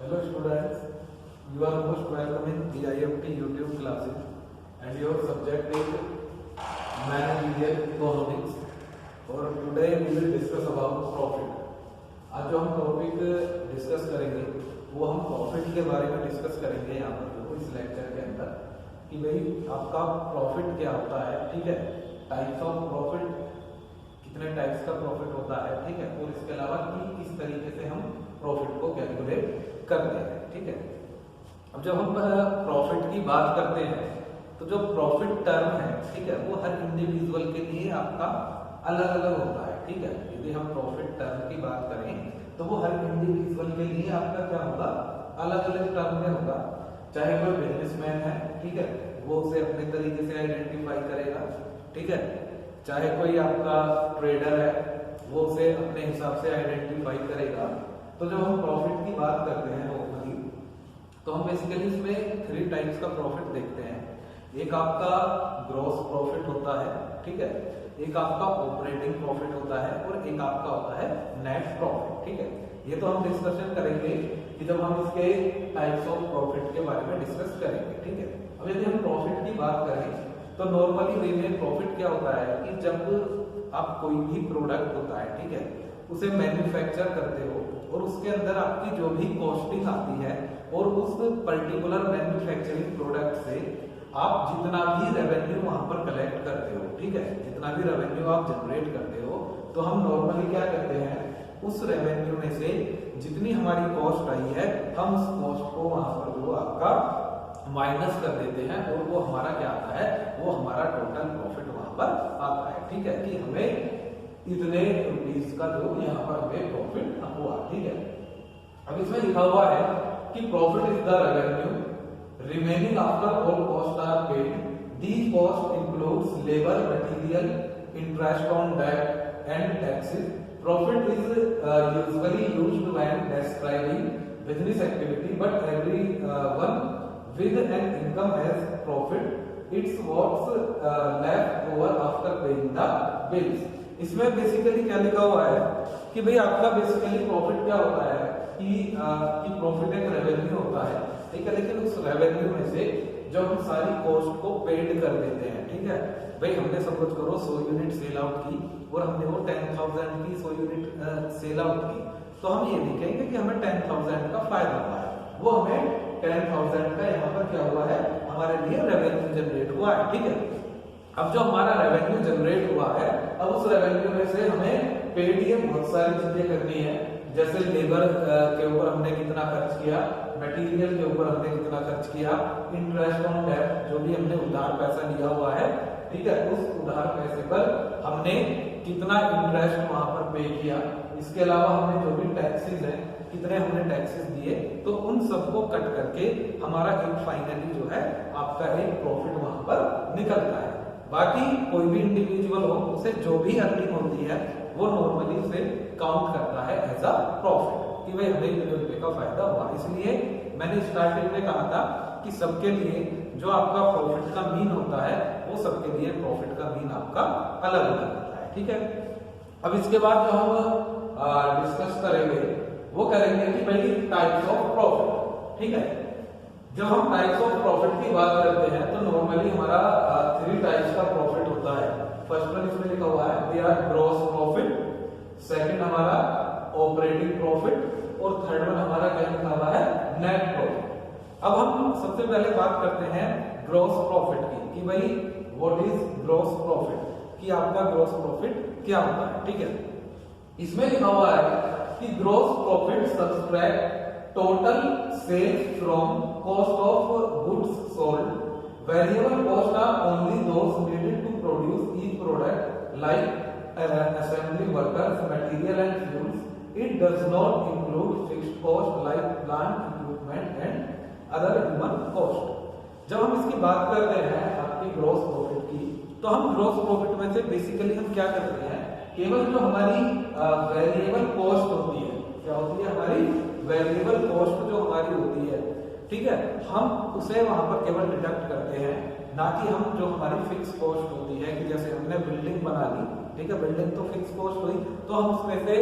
Hello students, you are most welcome in BIMT YouTube classes and your subject is Managerial Economics और today we will discuss about profit। आज जो हम topic discuss करेंगे वो हम profit के बारे में डिस्कस करेंगे यहाँ पर जो इस लेक्चर के अंदर कि भाई आपका प्रॉफिट क्या होता है, ठीक है, टाइप्स ऑफ प्रॉफिट, कितने टाइप्स का प्रॉफिट होता है, ठीक है, और इसके अलावा कि किस तरीके से हम प्रॉफिट को कैलकुलेट करते हैं, ठीक है। अब जब हम प्रॉफिट की बात करते हैं तो जो प्रॉफिट टर्म है, ठीक है, वो हर इंडिविजुअल के लिए आपका अलग अलग होता है, ठीक है। यदि हम प्रॉफिट टर्म की बात करें तो वो हर इंडिविजुअल के लिए आपका क्या होगा, अलग अलग टर्म में होगा। चाहे कोई बिजनेसमैन है, ठीक है, वो उसे अपने तरीके से आइडेंटिफाई करेगा, ठीक है। चाहे कोई आपका ट्रेडर है, वो उसे अपने हिसाब से आइडेंटिफाई करेगा। तो जब हम प्रॉफिट की बात करते हैं नॉर्मली, तो हम बेसिकली इसमें 3 टाइप्स का प्रॉफिट देखते हैं। एक आपका ग्रॉस प्रॉफिट होता है, ठीक है, एक आपका ऑपरेटिंग प्रॉफिट होता है और एक आपका होता है नेट प्रॉफिट, ठीक है। ये तो हम डिस्कशन करेंगे कि जब हम इसके टाइप्स ऑफ प्रॉफिट के बारे में डिस्कस करेंगे, ठीक है। अब यदि हम प्रॉफिट की बात करें तो नॉर्मली वे में प्रॉफिट क्या होता है कि जब आप कोई भी प्रोडक्ट होता है, ठीक है, उसे मैन्युफैक्चर करते हो और उसके अंदर आपकी जो भी कॉस्टिंग आती है और उस पर्टिकुलर मैन्युफैक्चरिंग प्रोडक्ट से आप जितना भी रेवेन्यू वहां पर कलेक्ट करते हो, ठीक है, जितना भी रेवेन्यू आप जनरेट करते हो, तो हम नॉर्मली क्या करते हैं, उस रेवेन्यू में से जितनी हमारी कॉस्ट आई है हम उस कॉस्ट को वहां पर जो आपका माइनस कर देते हैं और वो हमारा क्या आता है, वो हमारा टोटल प्रॉफिट वहां पर आता है, ठीक है, कि हमें इतने रुपीस का जो यहाँ पर हमें प्रॉफिट हुआ, ठीक है। अब इसमें लिखा हुआ है कि profit is the revenue remaining after all cost are paid. The cost includes labour, material, interest on debt and taxes. Profit is usually used when describing business activity but everyone with an income as profit, it's what's left over after paying the bills। इसमें basically क्या लिखा हुआ है कि भाई आपका basically profit क्या होता है कि प्रॉफिट एक रेवेन्यू होता है, ठीक है, लेकिन उस रेवेन्यू में से जब हम सारी कॉस्ट को पेड कर देते हैं, ठीक है, भाई हमने सपोज करो 100 यूनिट सेल आउट की और हमने वो 10,000 की 100 यूनिट सेल आउट की, तो हम ये लिखेंगे कि हमें 10,000 का फायदा हुआ है, वो हमें 10,000 का यहाँ पर क्या हुआ है, हमारे लिए रेवेन्यू जनरेट हुआ है, ठीक है। अब जो हमारा रेवेन्यू जनरेट हुआ है, अब उस रेवेन्यू में से हमें पेड ये बहुत सारी चीजें करनी है, जैसे लेबर के ऊपर हमने कितना खर्च किया, मटेरियल के ऊपर हमने कितना खर्च किया, इंटरेस्ट ऑन डेट जो भी हमने उधार पैसा लिया हुआ है, ठीक है, उस उधार पैसे पर हमने कितना इंटरेस्ट वहां पर पे किया, इसके अलावा हमने जो भी टैक्सेस है कितने हमने टैक्सेस दिए, तो उन सबको कट करके हमारा एक फाइनली जो है आपका एक प्रॉफिट वहां पर निकलता है। बाकी कोई भी इंडिविजुअल हो उसे जो भी अर्निंग होती है वो नॉर्मली उसे काउंट करता है एज अ प्रॉफिट कि भाई हमें इतने रुपए का फायदा हुआ। इसलिए मैंने स्टार्टिंग में कहा था कि सबके लिए जो आपका प्रॉफिट का मीन होता है वो सबके लिए प्रॉफिट का मीन आपका अलग अलग होता है, ठीक है। अब इसके बाद जो हम डिस्कस करेंगे वो करेंगे कि भाई टाइप्स ऑफ प्रॉफिट, ठीक है। जब हम टाइप्स ऑफ प्रॉफिट की बात करते हैं तो नॉर्मली हमारा 3 टाइप्स का प्रॉफिट होता है। फर्स्ट वन इसमें लिखा हुआ है they are gross profit, second हमारा ऑपरेटिंग प्रॉफिट और थर्ड वन हमारा क्या लिखा हुआ है, नेट प्रॉफिट। अब हम सबसे पहले बात करते हैं ग्रॉस प्रॉफिट की कि भाई व्हाट इज ग्रॉस प्रॉफिट, कि आपका ग्रॉस प्रॉफिट क्या होता है, ठीक है। इसमें लिखा हुआ है कि gross profit subtract total sales from cost of goods sold. Variable cost are only those needed to produce each product like assembly workers, material and fuels. It does not include fixed cost like plant, equipment and other human cost. जब हम इसकी बात करते हैं आपकी gross profit की, तो हम ग्रॉस प्रॉफिट में से बेसिकली हम क्या करते हैं, केवल जो हमारी वेरिएबल कॉस्ट होती है, क्या होती है हमारी वेरिएबल कॉस्ट जो हमारी होती है, ठीक है, हम उसे वहां पर केवल डिडक्ट करते हैं, ना कि हम जो हमारी फिक्स कॉस्ट होती है कि जैसे हमने बिल्डिंग बना ली, ठीक है, बिल्डिंग तो फिक्स कॉस्ट हुई, तो हम उसमें से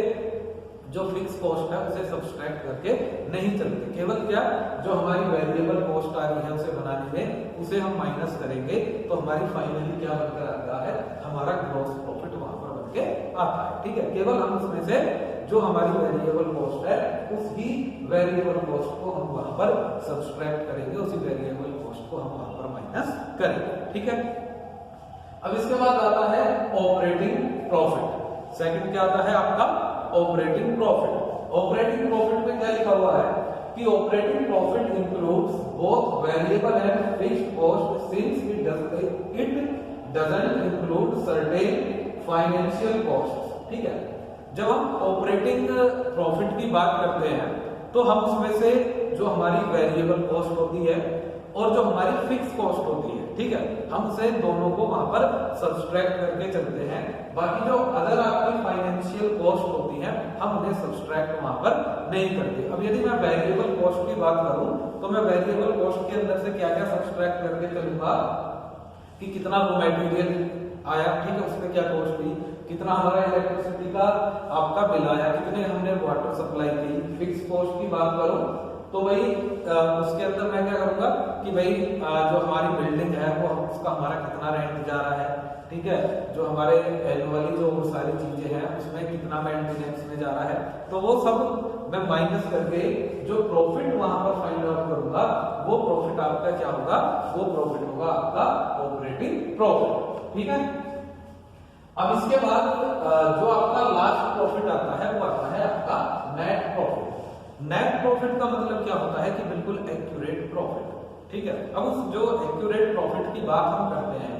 जो फिक्स कॉस्ट है उसे सब्सट्रैक्ट करके नहीं चलते। केवल क्या, जो हमारी वेरिएबल कॉस्ट आ रही है उसे बनाने में, उसे हम माइनस करेंगे तो हमारी फाइनली क्या बनकर आता है, हमारा ग्रॉस प्रॉफिट वहां पर बनके आता है। ठीक है, केवल हम उसमें से जो हमारी वेरिएबल कॉस्ट है उसी वेरिएबल कॉस्ट को हम वहां पर सब्सट्रैक्ट करेंगे, उसी वेरिएबल कॉस्ट को हम वहां पर माइनस करेंगे। ठीक है, अब इसके बाद आता है ऑपरेटिंग प्रॉफिट। सेकंड क्या आता है आपका, ऑपरेटिंग प्रॉफिट। ऑपरेटिंग प्रॉफिट में क्या लिखा हुआ है कि operating profit includes both variable and fixed cost since it doesn't include certain financial cost. ठीक है, जब हम ऑपरेटिंग प्रॉफिट की बात करते हैं तो हम उसमें से जो हमारी वेरिएबल कॉस्ट होती है और जो हमारी फिक्स कॉस्ट होती है, ठीक है, हम उसे दोनों को वहां पर सब्सट्रैक्ट करके चलते हैं। बाकी जो अदर आपकी फाइनेंशियल कॉस्ट होती है हम उन्हें सब्सट्रैक्ट वहां पर नहीं करते। अब यदि मैं वेरिएबल कॉस्ट की बात करूं तो मैं वेरिएबल कॉस्ट के अंदर से क्या क्या सब्सट्रैक्ट करके चलूंगा कि कितना रॉ मटेरियल आया, ठीक है, उसमें क्या कॉस्ट हुई, कितना हमारा इलेक्ट्रिसिटी का आपका बिल आया, कितने हमने वाटर सप्लाई की। फिक्स कॉस्ट की बात करूं तो भाई उसके अंदर मैं क्या करूंगा कि भाई जो हमारी बिल्डिंग है वो उसका हमारा कितना रेंट जा रहा है, ठीक है, जो हमारे एनुअली जो सारी चीजें हैं उसमें कितना मेंटेनेंस में जा रहा है, तो वो सब मैं माइनस करके जो प्रॉफिट वहां पर फाइंड आउट करूंगा वो प्रॉफिट आपका क्या होगा, वो प्रॉफिट होगा आपका ऑपरेटिंग प्रॉफिट। ठीक है, अब इसके बाद जो आपका लास्ट प्रॉफिट आता है वो आता है आपका नेट प्रॉफिट। नेट प्रॉफिट का मतलब क्या होता है कि बिल्कुल एक्यूरेट प्रॉफिट। ठीक है, अब उस जो एक्यूरेट प्रॉफिट की बात हम करते हैं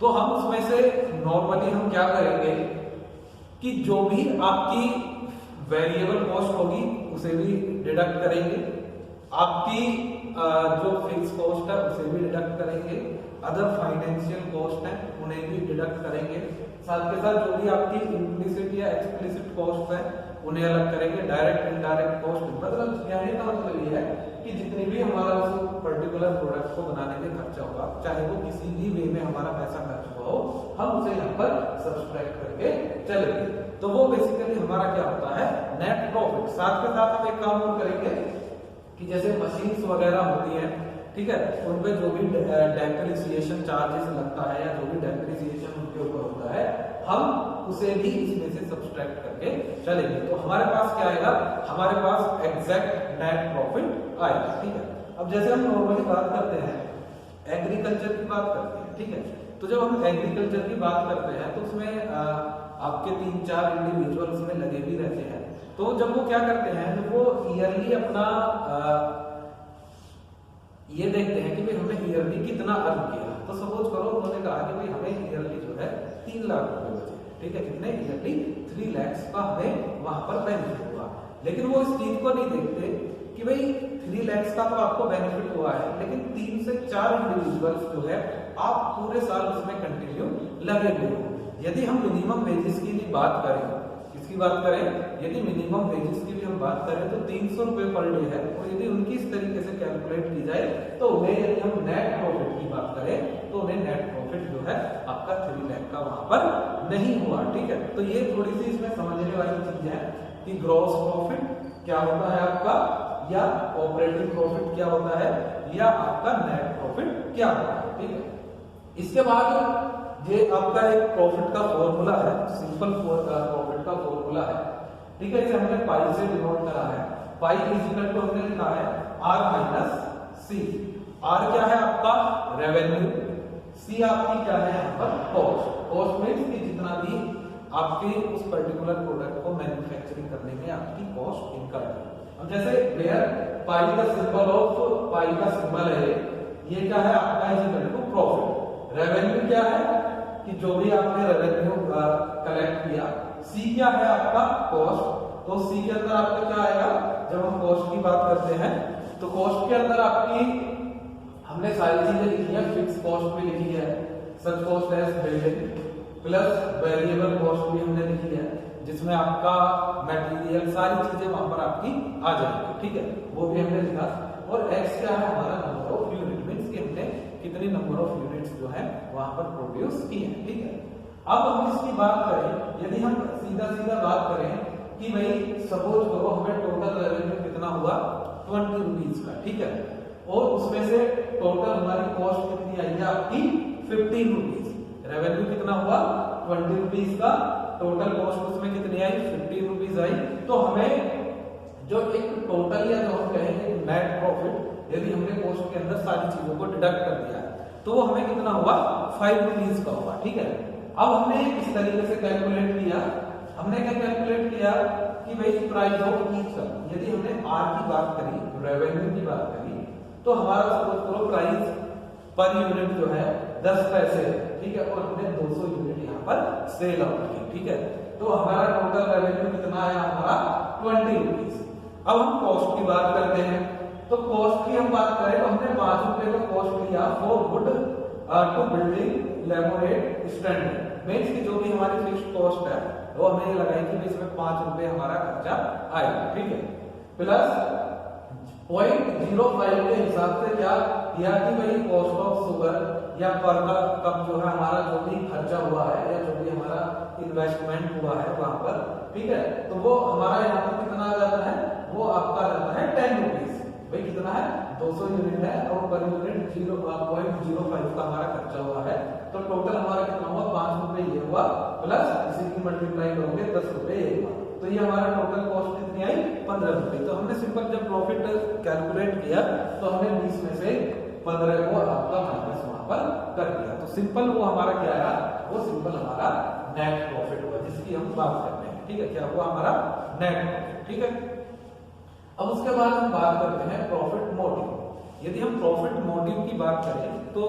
तो हम उसमें से नॉर्मली हम क्या करेंगे कि जो भी आपकी वेरिएबल कॉस्ट होगी उसे भी डिडक्ट करेंगे, आपकी जो फिक्स कॉस्ट है उसे भी डिडक्ट करेंगे, अदर फाइनेंशियल कॉस्ट है उन्हें भी डिडक्ट करेंगे, साथ के साथ जो भी आपकी इम्प्लिसिट या एक्सप्लिसिट कॉस्ट है उन्हें अलग करेंगे, डायरेक्ट इनडायरेक्ट कॉस्ट। मतलब कहने का मतलब ये है कि जितनी भी हमारा उस पर्टिकुलर प्रोडक्ट को बनाने में खर्चा होगा, चाहे वो किसी भी वे में हमारा पैसा खर्च हुआ हो, हम उसे यहाँ पर सब्सट्रैक्ट करके चलेंगे। तो वो बेसिकली हमारा क्या होता है, नेट प्रॉफिट। साथ के साथ हम एक काम और करेंगे कि जैसे मशीन्स वगैरह होती हैं, ठीक है, उन पे जो भी डेप्रिसिएशन चार्जेस लगता है या जो भी डेप्रिसिएशन उनके ऊपर होता है हम उसे भी इसमें से सब्सट्रैक्ट करके चलेंगे। तो हमारे पास क्या आएगा, हमारे पास एग्जैक्ट नेट प्रॉफिट आएगा। ठीक है, अब जैसे हम नॉर्मली बात करते हैं एग्रीकल्चर की बात करते हैं, ठीक है, तो जब हम एग्रीकल्चर की बात करते हैं तो उसमें आपके 3-4 इंडिविजुअल उसमें लगे भी रहते हैं। तो जब वो क्या करते हैं, जब वो ईयरली अपना ये देखते हैं कि भाई हमने ईयरली कितना अर्न किया, तो सपोज करो उन्होंने कहा कि भाई हमें ईयरली जो है 3 लाख रुपए बचे, ठीक है, कितने ईयरली 3 लाख का हमें वहां पर बेनिफिट हुआ। लेकिन वो इस चीज को नहीं देखते कि भाई 3 लाख का तो आपको बेनिफिट हुआ है, लेकिन 3 से 4 इंडिविजुअल्स जो है आप पूरे साल उसमें कंटिन्यू लगे हुए हो। यदि हम मिनिमम वेजेस की भी बात करें, किसकी बात करें, यदि मिनिमम वेजेस की भी हम बात करें तो 300 रुपए पर डे है, और यदि उनकी इस तरीके से कैलकुलेट की जाए तो उन्हें, यदि हम नेट प्रॉफिट की बात करें तो उन्हें नेट प्रॉफिट जो है आपका 3 लाख का वहां पर नहीं हुआ। ठीक है, तो ये थोड़ी सी इसमें समझने वाली चीज है कि ग्रॉस प्रॉफिट क्या होता है आपका, या ऑपरेटिंग प्रॉफिट क्या होता है, या आपका नेट प्रॉफिट क्या होता है। ठीक है, इसके बाद ये आपका एक प्रॉफिट का फॉर्मूला है, सिंपल प्रॉफिट का फॉर्मूला है। ठीक है, इसे हमने पाई से डिनोट करा है। पाई इक्वल टू हमने लिखा है आर माइनस सी। आर क्या है आपका रेवेन्यू, सी आपकी क्या है यहाँ पर कॉस्ट। कॉस्ट मींस कि जितना भी आपके उस पर्टिकुलर प्रोडक्ट को मैन्युफैक्चरिंग करने में आपकी कॉस्ट इनकम है। अब जैसे वेयर पाई का सिंबल ऑफ, पाई का सिंबल है ये क्या है आपका इक्वल टू प्रॉफिट। रेवेन्यू क्या है कि जो भी आपने रेवेन्यू कलेक्ट किया। सी क्या है आपका कॉस्ट, तो सी के अंदर आपका क्या आएगा, जब हम कॉस्ट की बात करते हैं तो कॉस्ट के अंदर आपकी हमने सारी चीजें लिखी है, फिक्स कॉस्ट भी लिखी है, such cost as building, plus variable cost भी हमने लिखी है जिसमें आपका मटेरियल सारी चीजें वहां पर आपकी आ जाएंगी। ठीक है, वो भी हमने लिखा। और एक्स क्या है हमारा नंबर ऑफ यूनिट, मींस कि हमने कितनी नंबर ऑफ यूनिट्स जो है वहां पर प्रोड्यूस की है। ठीक है, अब हम इसकी बात करें, यदि हम सीधा सीधा बात करें कि भाई सपोज करो हमें टोटल रेवेन्यू कितना हुआ 20 रुपीज का, ठीक है, और उसमें से टोटल हमारी कॉस्ट कितनी आई है आपकी 15 रुपीज। रेवेन्यू कितना हुआ 20 रुपीज का, टोटल कॉस्ट उसमें कितनी आई 15 रुपीज आई। तो हमें जो एक टोटल या जो हम कहेंगे नेट प्रॉफिट, यदि हमने कॉस्ट के अंदर सारी चीजों को डिडक्ट कर दिया तो वो हमें कितना हुआ 5 रुपीज का हुआ, ठीक है। अब हमने इस तरीके से कैलकुलेट किया, हमने क्या कैलकुलेट किया कि भाई प्राइस ऑफ ईच का, यदि हमने आर की बात करी, रेवेन्यू की बात करी, तो हमारा सपोज करो प्राइस पर यूनिट जो है 10 पैसे है, ठीक है, और हमने 200 यूनिट यहाँ पर सेल आउट की, ठीक है, तो हमारा टोटल रेवेन्यू कितना आया हमारा 20 रुपीज। अब हम कॉस्ट की बात करते हैं, तो कॉस्ट की हम बात करें तो हमने 5 रुपए का कॉस्ट लिया for wood to building lemonade stand. Means की जो भी हमारी फिक्स्ड कॉस्ट है वो हमें लगाई कि इसमें 5 रुपए हमारा खर्चा आएगा, ठीक है, प्लस 0.05 के हिसाब से क्या किया कि भाई कॉस्ट ऑफ शुगर या पर कप जो है हमारा जो भी खर्चा हुआ है या जो भी हमारा इन्वेस्टमेंट हुआ है वहां पर, ठीक है, तो वो हमारा यहाँ पर कितना आ जाता है, वो आपका जाता है 10 रुपीज। भाई कितना है 200 यूनिट है और पर यूनिट 0.05 का हमारा खर्चा हुआ है, तो टोटल हमारा कितना हुआ 5 रुपए ये हुआ, प्लस इसी की मल्टीप्लाई करोगे 10 रुपए ये हुआ, तो ये हमारा टोटल कॉस्ट कितनी आई 15 रुपए। तो हमने सिंपल जब प्रॉफिट कैलकुलेट किया तो हमने 20 में से 15 को आपका माइनस वहां पर कर दिया, तो सिंपल वो हमारा क्या आया, वो सिंपल हमारा नेट प्रॉफिट हुआ जिसकी हम बात करते हैं, ठीक है, क्या हुआ हमारा नेट प्रॉफिट, ठीक है। अब उसके बाद हम बात करते हैं प्रॉफिट मोटिव। यदि हम प्रॉफिट मोटिव की बात करें तो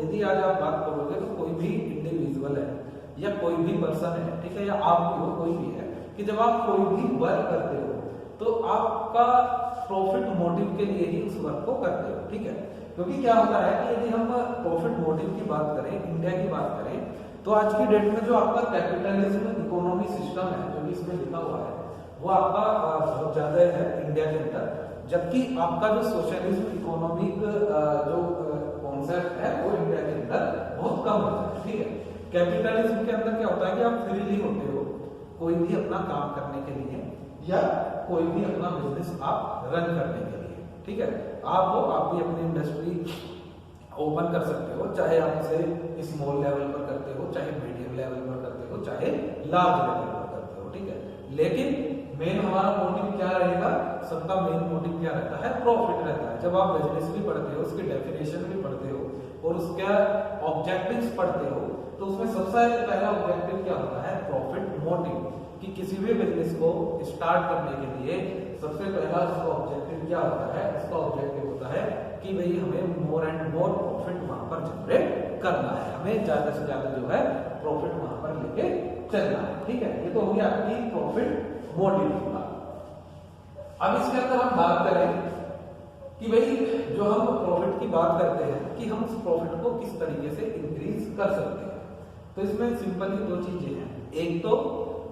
यदि आज आप बात करोगे तो कोई भी इंडिविजुअल है या कोई भी पर्सन है, ठीक है, या आप भी हो, कोई भी है, कि जब आप कोई भी वर्क करते हो तो आपका प्रॉफिट मोटिव के लिए ही उस वर्क को करते हो, ठीक है, क्योंकि क्या होता है कि यदि हम प्रॉफिट मोटिव की बात करें, इंडिया की बात करें, तो आज की डेट में जो आपका कैपिटलिज्म इकोनॉमी सिस्टम है जो भी इसमें लिखा हुआ है वो आपका बहुत ज्यादा है इंडिया के अंदर, जबकि आपका जो सोशलिज्म इकोनॉमिक जो कॉन्सेप्ट है वो इंडिया के अंदर बहुत कम होता है, ठीक है। कैपिटलिज्म के अंदर क्या होता है कि आप फ्रीली होते हो कोई भी अपना काम करने के लिए या कोई भी अपना बिजनेस आप रन करने के लिए, ठीक है, आप भी अपनी इंडस्ट्री ओपन कर सकते हो, चाहे आप उसे स्मॉल लेवल पर करते हो, चाहे मीडियम लेवल पर करते हो, चाहे लार्ज लेवल पर करते हो, ठीक है, लेकिन मेन हमारा मोटिव क्या रहेगा, सबका मेन मोटिव क्या रहता है, प्रॉफिट रहता है। जब आप बिजनेस भी पढ़ते हो, उसकी डेफिनेशन भी पढ़ते हो और उसका ऑब्जेक्टिव्स पढ़ते हो, तो उसमें सबसे पहला ऑब्जेक्टिव क्या होता है, प्रॉफिट मोटिव, कि किसी भी बिजनेस को स्टार्ट करने के लिए सबसे पहला उसका ऑब्जेक्टिव क्या होता है, उसका ऑब्जेक्टिव होता है कि भाई हमें मोर एंड मोर प्रॉफिट वहां पर जनरेट करना है, हमें ज्यादा से ज्यादा जो है प्रॉफिट वहां पर लेके चलना है, ठीक है, ये तो हो गया आपकी प्रॉफिट मोटिव का। अब इसके अंदर हम बात करें कि भाई जो हम प्रॉफिट की बात करते हैं कि हम उस प्रॉफिट को किस तरीके से इंक्रीज कर सकते हैं, तो इसमें सिंपल ही 2 चीजें हैं, एक तो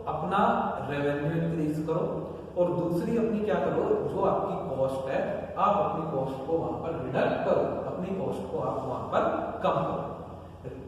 अपना रेवेन्यू इंक्रीज करो और दूसरी अपनी क्या करो, जो आपकी कॉस्ट है आप अपनी कॉस्ट को वहां पर रिडक्ट करो, अपनी कॉस्ट को आप वहां पर कम करो।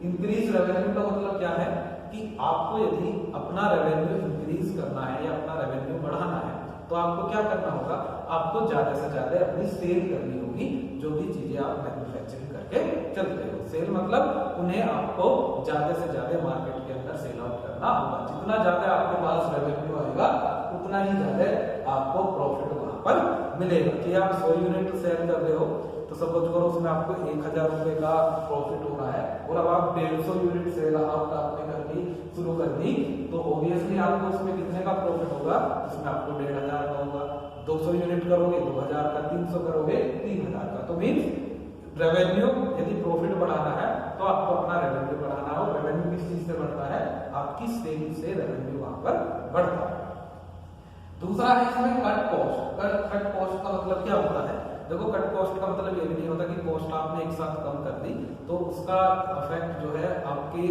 इंक्रीज रेवेन्यू का मतलब क्या है कि आपको यदि अपना रेवेन्यू इंक्रीज करना है या अपना रेवेन्यू बढ़ाना है तो आपको क्या करना होगा, आपको ज्यादा से ज्यादा अपनी सेल करनी होगी, जो भी चीजें आप मैन्युफैक्चरिंग करके चलते हो। सेल मतलब उन्हें आपको ज्यादा से ज्यादा मार्केट के अंदर सेल आउट करना होगा, जितना ज्यादा आपके पास रेवेन्यू आएगा उतना ही ज्यादा आपको प्रॉफिट वहां पर मिलेगा। कि आप 100 यूनिट सेल कर रहे हो तो सपोज करो उसमें आपको 1000 रुपए का प्रॉफिट हो रहा है और अब आप 150 यूनिट सेल आउट आपने करनी शुरू कर दी तो ऑब्वियसली आपको उसमें कितने का प्रॉफिट होगा, उसमें आपको 1500 का होगा, 200 यूनिट करोगे 2000 का, 300 करोगे 3000 का। तो मीन्स रेवेन्यू यदि प्रॉफिट बढ़ाना है तो आपको अपना रेवेन्यू बढ़ाना हो। रेवेन्यू किस चीज से बढ़ता है, आपकी सेल से रेवेन्यू वहां पर बढ़ता है। दूसरा है इसमें कट कॉस्ट। कट कॉस्ट का मतलब क्या होता है, देखो कट कॉस्ट का मतलब ये भी नहीं होता कि कॉस्ट आपने एक साथ कम कर दी तो उसका इफेक्ट जो है आपकी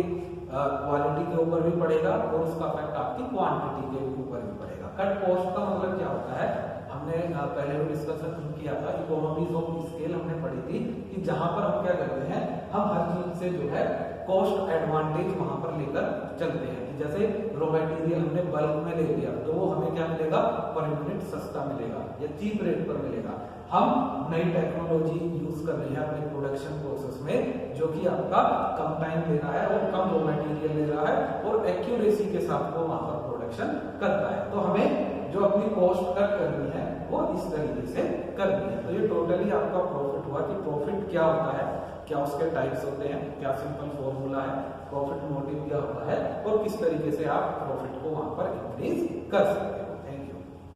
क्वालिटी के ऊपर भी पड़ेगा और उसका इफेक्ट आपकी क्वांटिटी के ऊपर भी पड़ेगा। कट कॉस्ट का मतलब क्या होता है, हमने पहले भी डिस्कशन किया था, इकोनॉमीज ऑफ स्केल हमने पढ़ी थी कि जहां पर हम क्या करते हैं, हम हर चीज से जो है कॉस्ट एडवांटेज वहां पर लेकर चलते हैं। जैसे रॉ मटेरियल हमने बल्क में ले लिया तो वो हमें क्या मिलेगा, पर यूनिट सस्ता मिलेगा या चीप रेट पर मिलेगा। हम नई टेक्नोलॉजी यूज कर रहे हैं अपने प्रोडक्शन प्रोसेस में, जो कि आपका कम टाइम ले रहा है और कम रॉ मटेरियल ले रहा है और एक्यूरेसी के साथ वो वहां पर प्रोडक्शन करता है। तो हमें जो अपनी कॉस्ट कट करनी है वो इस तरीके से करनी है। तो ये टोटली आपका प्रॉफिट हुआ कि प्रॉफिट क्या होता है, क्या उसके टाइप्स होते हैं, क्या सिंपल फॉर्मूला है, प्रॉफिट मोटिव क्या होता है और किस तरीके से आप प्रॉफिट को वहां पर इंक्रीज कर सकते हैं।